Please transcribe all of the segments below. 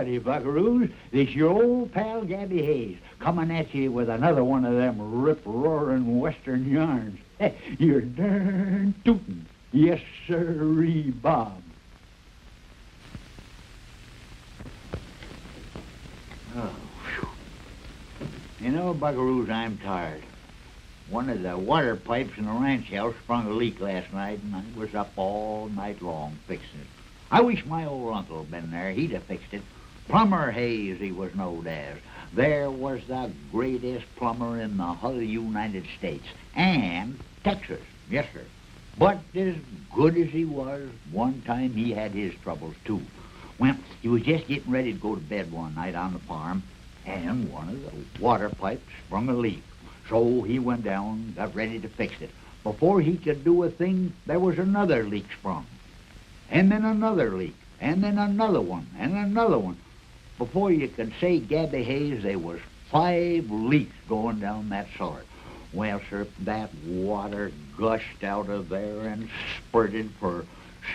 howdy, buckaroos. This your old pal Gabby Hayes, coming at you with another one of them rip-roaring Western yarns. You're darn tootin'. Yes, sirree, Bob. Oh, whew. You know, buckaroos, I'm tired. One of the water pipes in the ranch house sprung a leak last night, and I was up all night long fixing it. I wish my old uncle had been there. He'd have fixed it. Plumber Hayes, he was known as. There was the greatest plumber in the whole United States. And Texas, yes, sir. But as good as he was, one time he had his troubles, too. Well, he was just getting ready to go to bed one night on the farm, and one of the water pipes sprung a leak. So he went down, got ready to fix it. Before he could do a thing, there was another leak sprung. And then another leak, and then another one, and another one. Before you could say Gabby Hayes, there was 5 leaks going down that cellar. Well, sir, that water gushed out of there and spurted for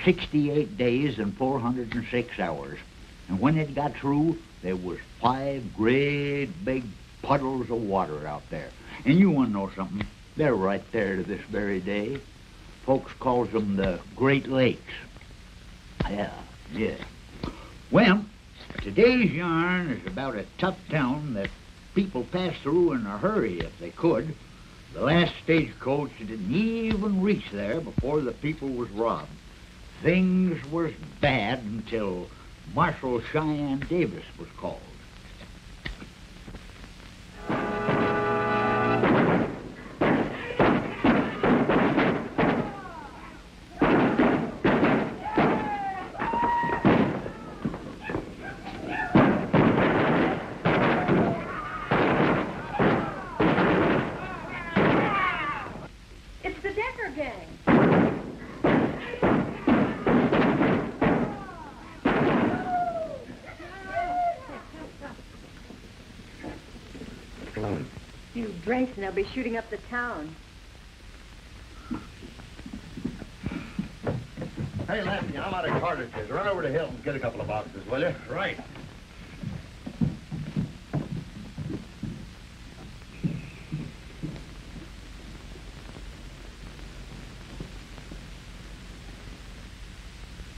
68 days and 406 hours. And when it got through, there was 5 great big puddles of water out there. And you want to know something? They're right there to this very day. Folks calls them the Great Lakes. Yeah. Well, today's yarn is about a tough town that people pass through in a hurry if they could. The last stagecoach didn't even reach there before the people was robbed. Things was bad until Marshal Cheyenne Davis was called. Drinks and they'll be shooting up the town. Hey, Lassie, I'm out of cartridges. Run over to Hill and get a couple of boxes, will you? Right.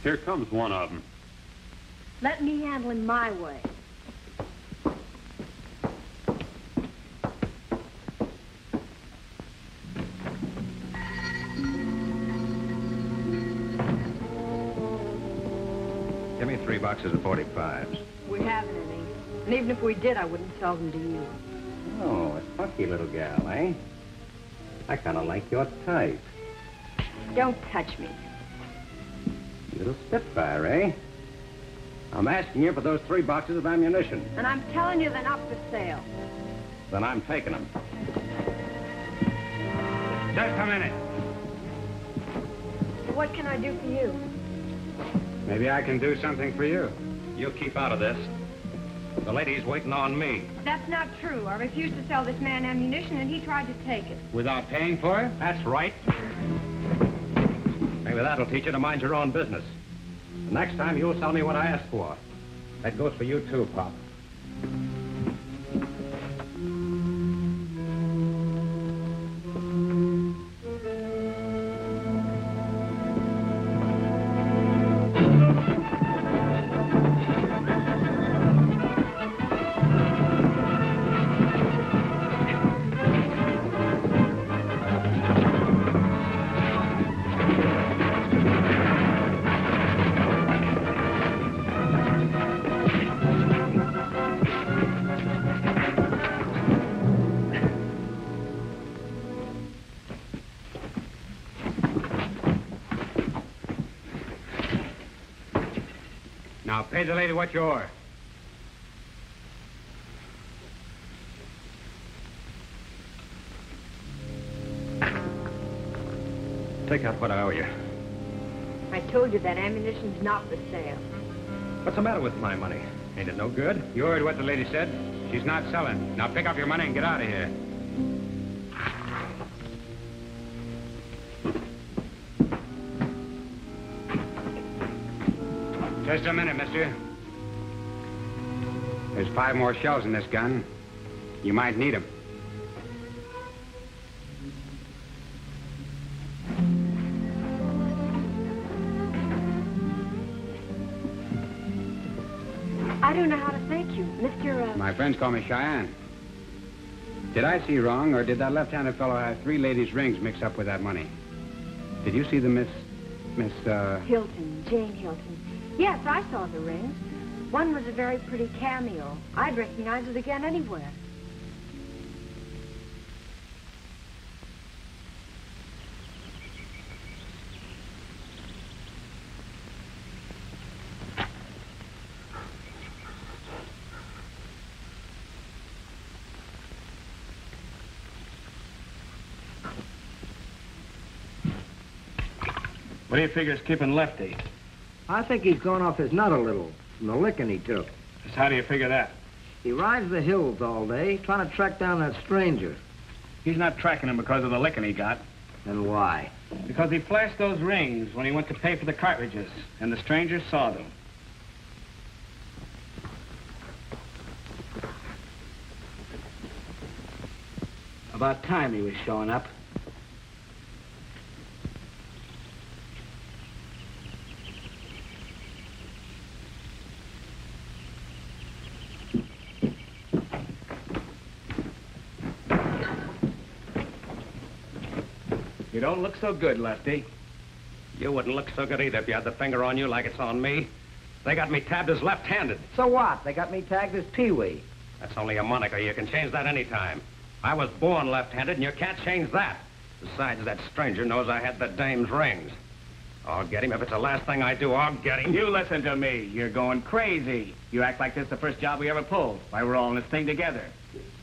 Here comes one of them. Let me handle him my way. Give me 3 boxes of 45s. We haven't any. And even if we did, I wouldn't sell them to you. Oh, a spunky little gal, eh? I kind of like your type. Don't touch me. Little spitfire, eh? I'm asking you for those 3 boxes of ammunition. And I'm telling you they're not for sale. Then I'm taking them. Just a minute. What can I do for you? Maybe I can do something for you. You keep out of this. The lady's waiting on me. That's not true. I refused to sell this man ammunition, and he tried to take it. Without paying for it? That's right. Maybe that'll teach you to mind your own business. The next time, you'll sell me what I asked for. That goes for you, too, Pop. Now, pay the lady what you owe her. Take out what I owe you. I told you that ammunition's not for sale. What's the matter with my money? Ain't it no good? You heard what the lady said. She's not selling. Now pick up your money and get out of here. Just a minute, mister. There's 5 more shells in this gun. You might need them. I don't know how to thank you, Mr. My friends call me Cheyenne. Did I see wrong, or did that left-handed fellow have 3 ladies' rings mixed up with that money? Did you see the Miss... Hilton, Jane Hilton. Yes, I saw the rings. One was a very pretty cameo. I'd recognize it again anywhere. What do you figure is keeping Lefty? I think he's gone off his nut a little from the licking he took. Just how do you figure that? He rides the hills all day trying to track down that stranger. He's not tracking him because of the licking he got. And why? Because he flashed those rings when he went to pay for the cartridges, and the stranger saw them. About time he was showing up. You don't look so good, Lefty. You wouldn't look so good either if you had the finger on you like it's on me. They got me tabbed as left-handed. So what? They got me tagged as Pee-wee. That's only a moniker. You can change that any time. I was born left-handed, and you can't change that. Besides, that stranger knows I had the dame's rings. I'll get him. If it's the last thing I do, I'll get him. You listen to me. You're going crazy. You act like this is the first job we ever pulled. Why, we're all in this thing together.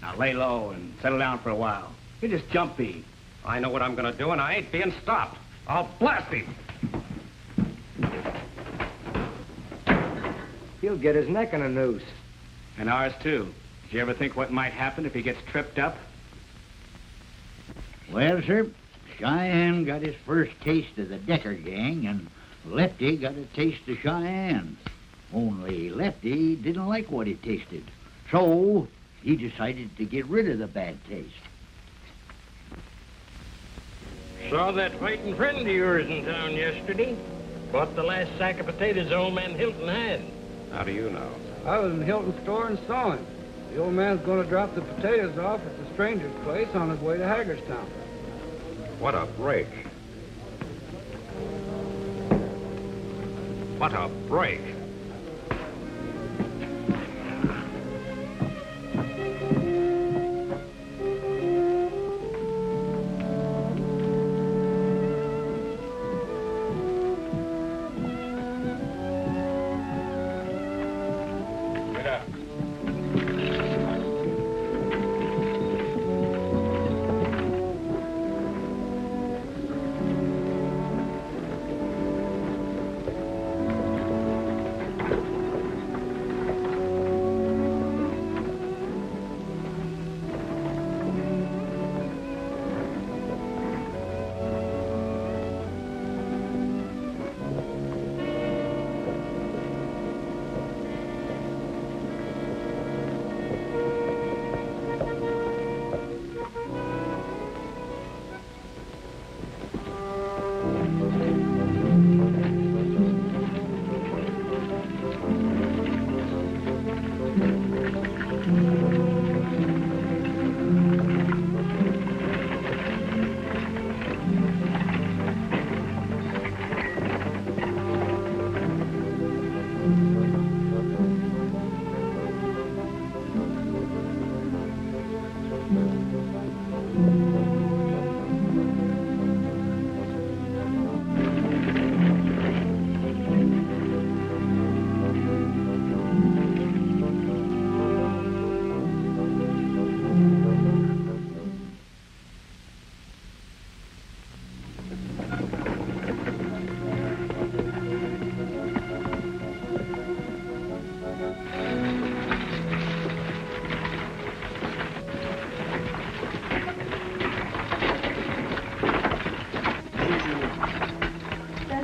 Now lay low and settle down for a while. You're just jumpy. I know what I'm going to do, and I ain't being stopped. I'll blast him. He'll get his neck in a noose. And ours, too. Did you ever think what might happen if he gets tripped up? Well, sir, Cheyenne got his first taste of the Decker gang, and Lefty got a taste of Cheyenne. Only Lefty didn't like what he tasted, so he decided to get rid of the bad taste. Saw that fighting friend of yours in town yesterday. Bought the last sack of potatoes old man Hilton had. How do you know? I was in Hilton's store and saw him. The old man's going to drop the potatoes off at the stranger's place on his way to Hagerstown. What a break. What a break.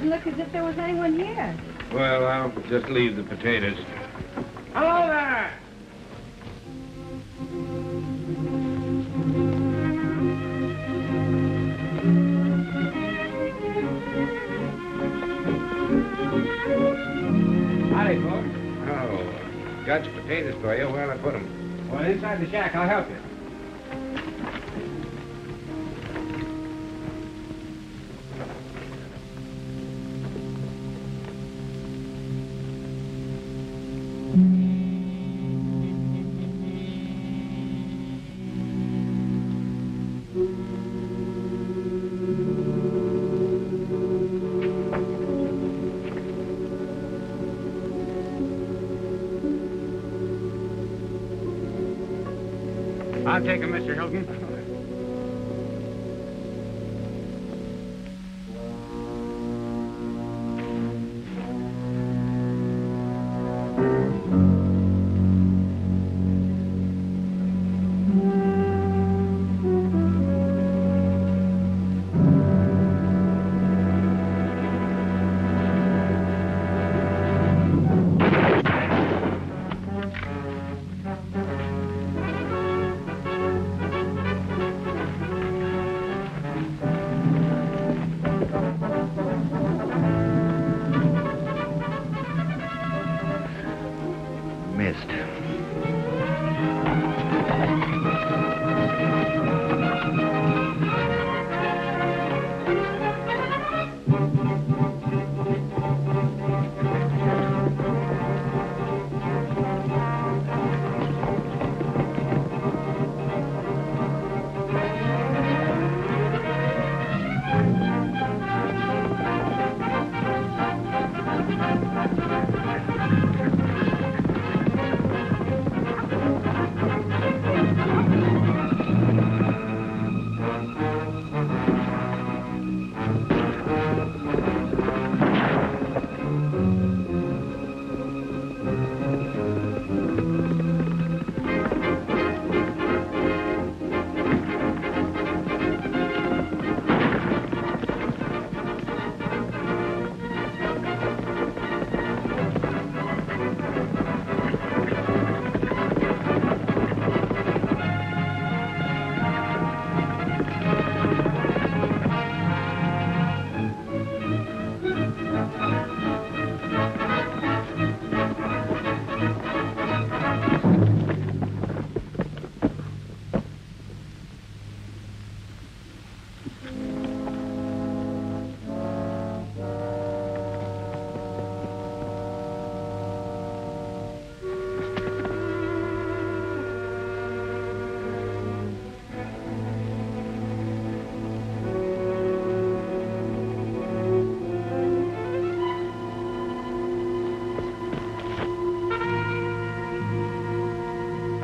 Look as if there was anyone here. Well, I'll just leave the potatoes. Hello there! Judge potatoes for you. Where'll I put them? Well, inside the shack. I'll help you. I'll take him, Mr. Hilton.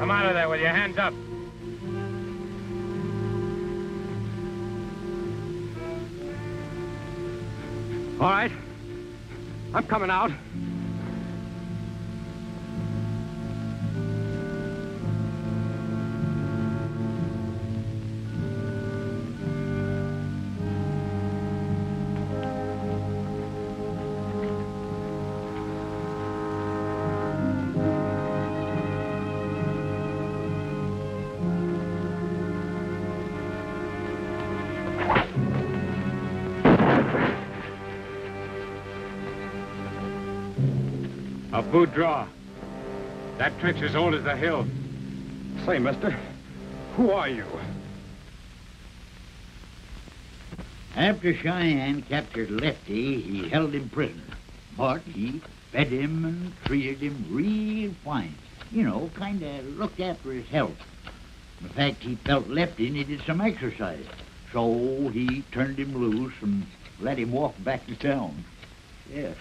Come out of there with your hands up. All right. I'm coming out. A boot draw. That trick's as old as the hill. Say, mister, who are you? After Cheyenne captured Lefty, he held him prisoner. But he fed him and treated him real fine. You know, kind of looked after his health. In fact, he felt Lefty needed some exercise. So he turned him loose and let him walk back to town. Yes.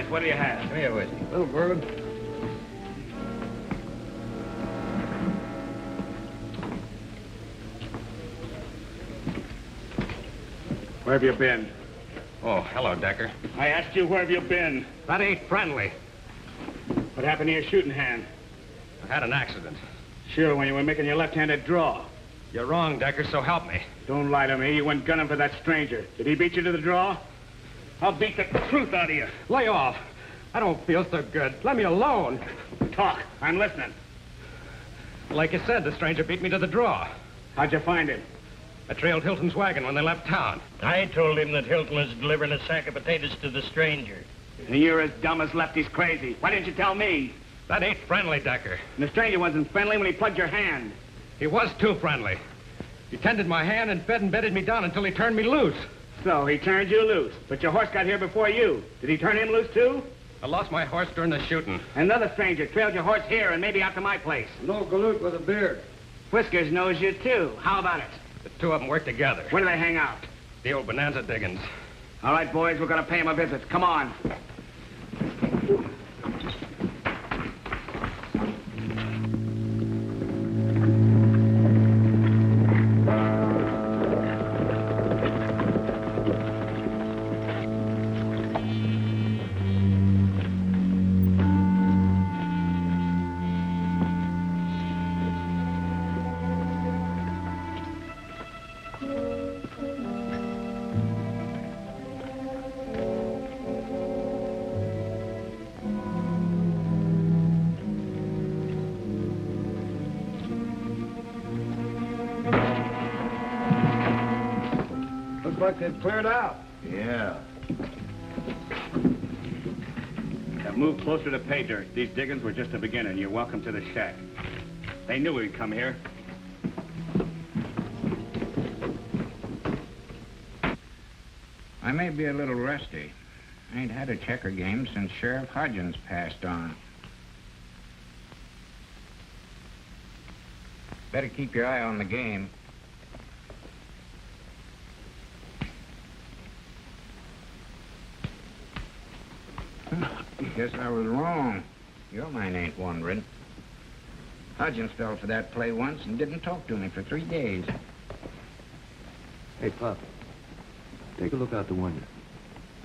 boys, what do you have? Come here, whiskey. Little bourbon. Where have you been? Oh, hello, Decker. I asked you, where have you been? That ain't friendly. What happened to your shooting hand? I had an accident. Sure, when you were making your left-handed draw. You're wrong, Decker, so help me. Don't lie to me. You went gunning for that stranger. Did he beat you to the draw? I'll beat the truth out of you. Lay off. I don't feel so good. Let me alone. Talk. I'm listening. Like you said, the stranger beat me to the draw. How'd you find him? I trailed Hilton's wagon when they left town. I told him that Hilton was delivering a sack of potatoes to the stranger. And you're as dumb as Lefty's crazy. Why didn't you tell me? That ain't friendly, Decker. And the stranger wasn't friendly when he plugged your hand. He was too friendly. He tended my hand and fed and bedded me down until he turned me loose. So he turned you loose. But your horse got here before you. Did he turn him loose, too? I lost my horse during the shooting. Another stranger trailed your horse here and maybe out to my place. No galoot with a beard. Whiskers knows you, too. How about it? The two of them work together. Where do they hang out? The old Bonanza diggings. All right, boys, we're going to pay him a visit. Come on. Looks like they've cleared out. Yeah. Now move closer to pay dirt. These diggings were just the beginning. You're welcome to the shack. They knew we'd come here. I may be a little rusty. I ain't had a checker game since Sheriff Hodgins passed on. Better keep your eye on the game. Guess I was wrong. Your mind ain't wandering. Hodgins fell for that play once and didn't talk to me for 3 days. Hey, Pop. Take a look out the window.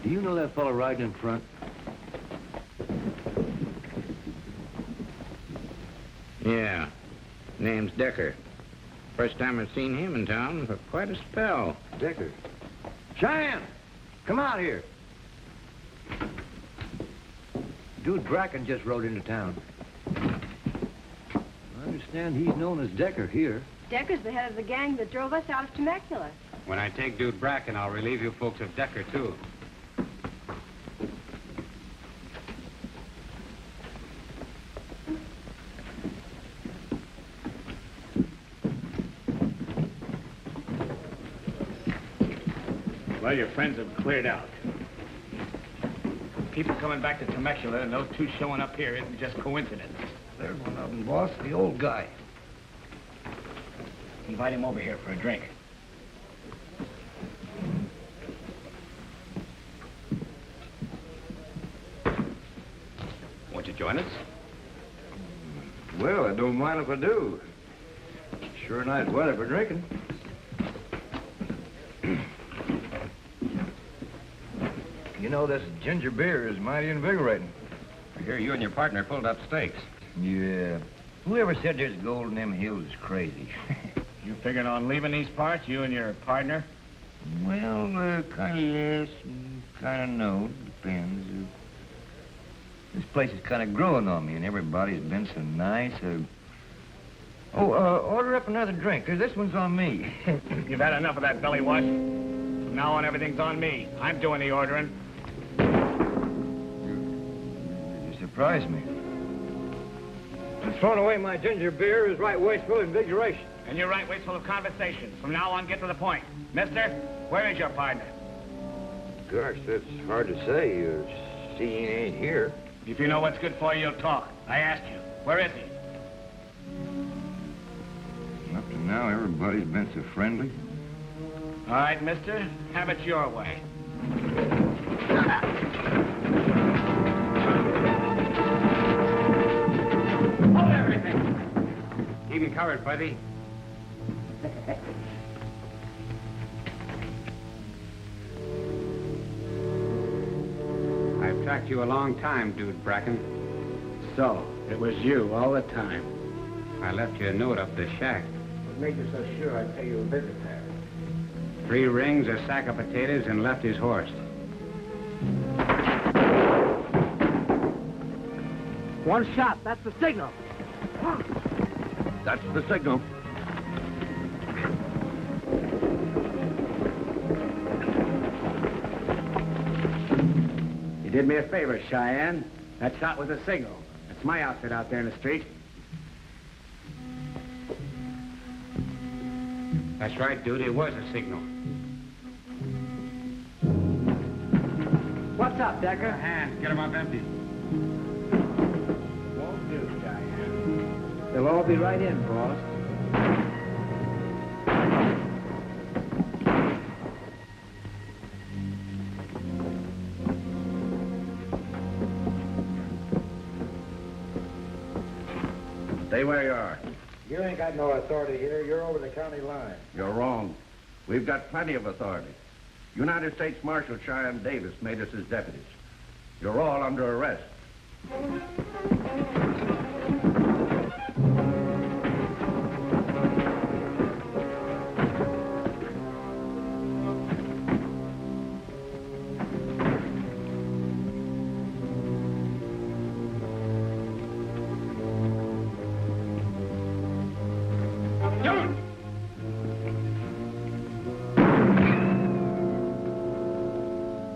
Do you know that fellow riding in front? Yeah. Name's Decker. First time I've seen him in town for quite a spell. Decker. Cheyenne! Come out here. Dude Bracken just rode into town. I understand he's known as Decker here. Decker's the head of the gang that drove us out of Temecula. When I take Dude Bracken, I'll relieve you folks of Decker, too. Well, your friends have cleared out. People coming back to Temecula and those two showing up here isn't just coincidence. There's one of them, boss, the old guy. Invite him over here for a drink. Won't you join us? Well, I don't mind if I do. Sure nice weather for drinking. You know, this ginger beer is mighty invigorating. I hear you and your partner pulled up stakes. Yeah. Whoever said there's gold in them hills is crazy. You figuring on leaving these parts, you and your partner? Well, kind of yes, kind of no. Depends. This place is kind of growing on me, and everybody's been so nice. Order up another drink. This one's on me. You've had enough of that belly wash. From now on, everything's on me. I'm doing the ordering. You surprised me. Throwing away my ginger beer is right wasteful invigoration. And you're right, wasteful of conversation. From now on, get to the point. Mister, where is your partner? Gosh, that's hard to say. See, he ain't here. If you know what's good for you, you'll talk. I asked you. Where is he? Up to now, everybody's been so friendly. All right, mister, have it your way. you covered, buddy. I've tracked you a long time, Dude Bracken. So, it was you all the time. I left you a note up the shack. What made you so sure I'd pay you a visit there? 3 rings, a sack of potatoes, and left his horse. One shot, that's the signal. That's the signal. You did me a favor, Cheyenne. That shot was a signal. That's my outfit out there in the street. That's right, dude. It was a signal. What's up, Decker? Hands. Get them up empty. Won't do, Cheyenne. They'll all be right in, boss. Stay where you are. You ain't got no authority here. You're over the county line. You're wrong. We've got plenty of authority. United States Marshal Cheyenne Davis made us his deputies. You're all under arrest.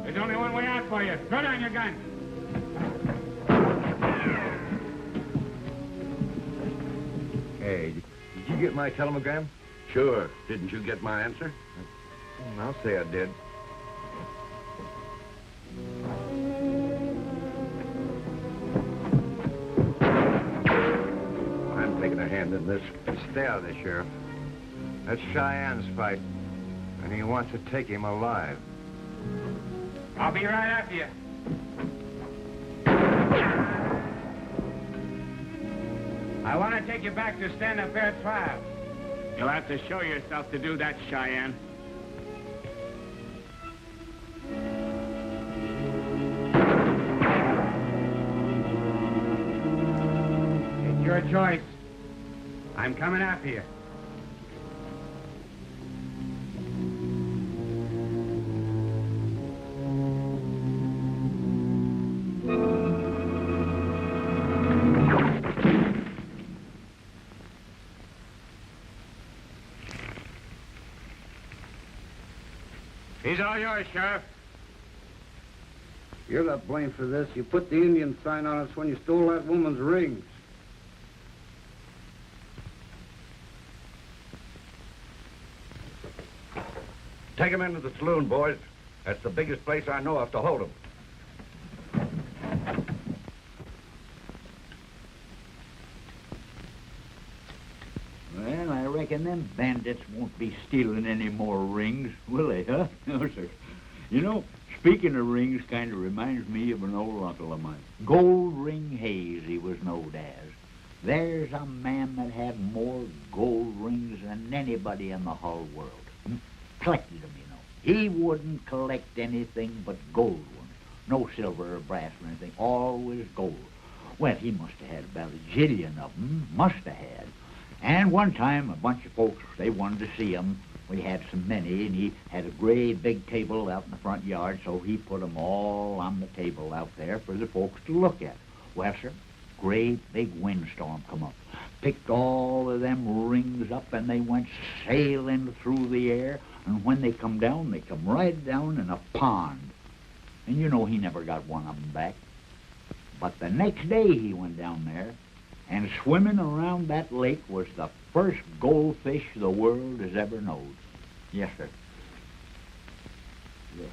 There's only one way out for you. Throw down your gun. Hey, did you get my telegram? Sure. Didn't you get my answer? I'll say I did. I'm taking a hand in this. Stay out of this, Sheriff. That's Cheyenne's fight, and he wants to take him alive. I'll be right after you. I want to take you back to stand a fair trial. You'll have to show yourself to do that, Cheyenne. It's your choice. I'm coming after you. He's all yours, Sheriff. You're not blamed for this. You put the Indian sign on us when you stole that woman's rings. Take him into the saloon, boys. That's the biggest place I know of to hold him. Well, I reckon them bandits won't be stealing any more rings, will they, huh? No, sir. You know, speaking of rings kind of reminds me of an old uncle of mine. Gold Ring Hayes, he was known as. There's a man that had more gold rings than anybody in the whole world. Collected them, you know. He wouldn't collect anything but gold ones. No silver or brass or anything, always gold. Well, he must have had about a jillion of them, must have had. And one time, a bunch of folks, they wanted to see him. We had so many, and he had a great big table out in the front yard, so he put them all on the table out there for the folks to look at. Well, sir, great big windstorm come up. Picked all of them rings up, and they went sailing through the air. And when they come down, they come right down in a pond. And you know he never got one of them back. But the next day he went down there, and swimming around that lake was the first goldfish the world has ever known. Yes, sir. Yes.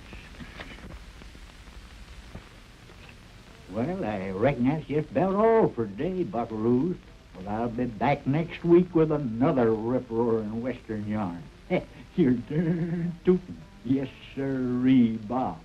Well, I reckon that's just about all for today, buckaroos. But I'll be back next week with another rip-roaring Western yarn. You're darn tootin'. Yes, sirree, Bob.